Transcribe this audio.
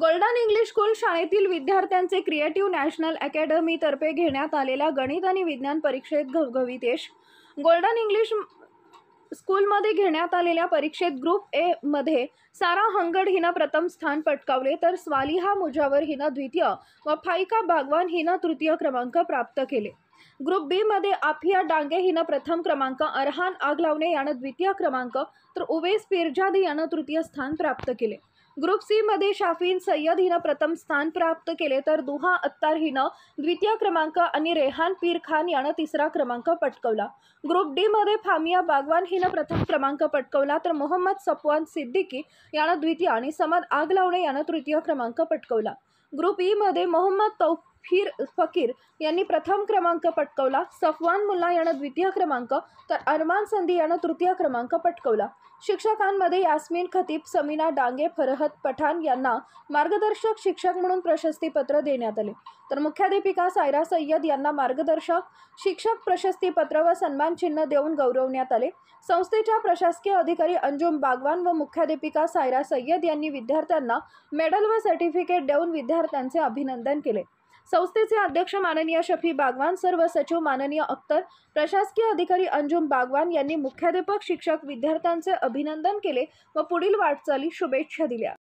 Golden English school शाळेतील विद्यार्थ्यांचे creative national अकॅडमीतर्फे घेण्यात आलेल्या गणित आणि विज्ञान परीक्षेत घवघवीत यश. गोल्डन इंग्लिश स्कूलमध्ये घेण्यात आलेल्या परीक्षेत ग्रुप ए मध्ये सारा हंगड हिनं प्रथम स्थान पटकावले, तर स्वालिहा मुजावर हिनं द्वितीय व फाइका बागवान हिनं तृतीय क्रमांक प्राप्त केले. ग्रुप बी मध्ये आफिया डांगे हिनं प्रथम क्रमांक, अरहान आगलावने यानं द्वितीय क्रमांक, तर उवेस पिरजादी यानं तृतीय स्थान प्राप्त केले. ग्रुप सी मध्ये शाफीन सय्यद हिनं प्रथम स्थान प्राप्त केले, तर दुहा अत्तार हिनं द्वितीय क्रमांक आणि रेहान पीर खान यानं तिसरा क्रमांक पटकावला. ग्रुप डी मध्ये फामिया बागवान हिनं प्रथम क्रमांक पटकावला, तर मोहम्मद सफवान सिद्दीकी यानं द्वितीय आणि समद आगलावणे यानं तृतीय क्रमांक पटकावला. ग्रुप ई मध्ये मोहम्मद तौफीर फकीर यांनी प्रथम क्रमांक पटकावला, सफवान मुल्ला यानं द्वितीय क्रमांक, तर अरमान संधी यानं तृतीय क्रमांक पटकावला. शिक्षकांमध्ये यास्मीन खतीब, समीना डांगे, फरहत पठाण यांना मार्गदर्शक शिक्षक म्हणून प्रशस्तीपत्र देण्यात आले, तर मुख्याध्यापिका सायरा सय्यद यांना मार्गदर्शक शिक्षक प्रशस्तीपत्र व सन्मान चिन्ह देऊन गौरवण्यात आले. संस्थेच्या प्रशासकीय अधिकारी अंजुम बागवान व मुख्याध्यापिका सायरा सय्यद यांनी विद्यार्थ्यांना मेडल व सर्टिफिकेट देऊन विद्यार्थ्यांचे अभिनंदन केले. संस्थेचे अध्यक्ष माननीय शफी बागवान सर व सचिव माननीय अख्तर, प्रशासकीय अधिकारी अंजुम बागवान यांनी मुख्याध्यापक शिक्षक विद्यार्थ्यांचे अभिनंदन केले व पुढील वाटचाली शुभेच्छा दिल्या.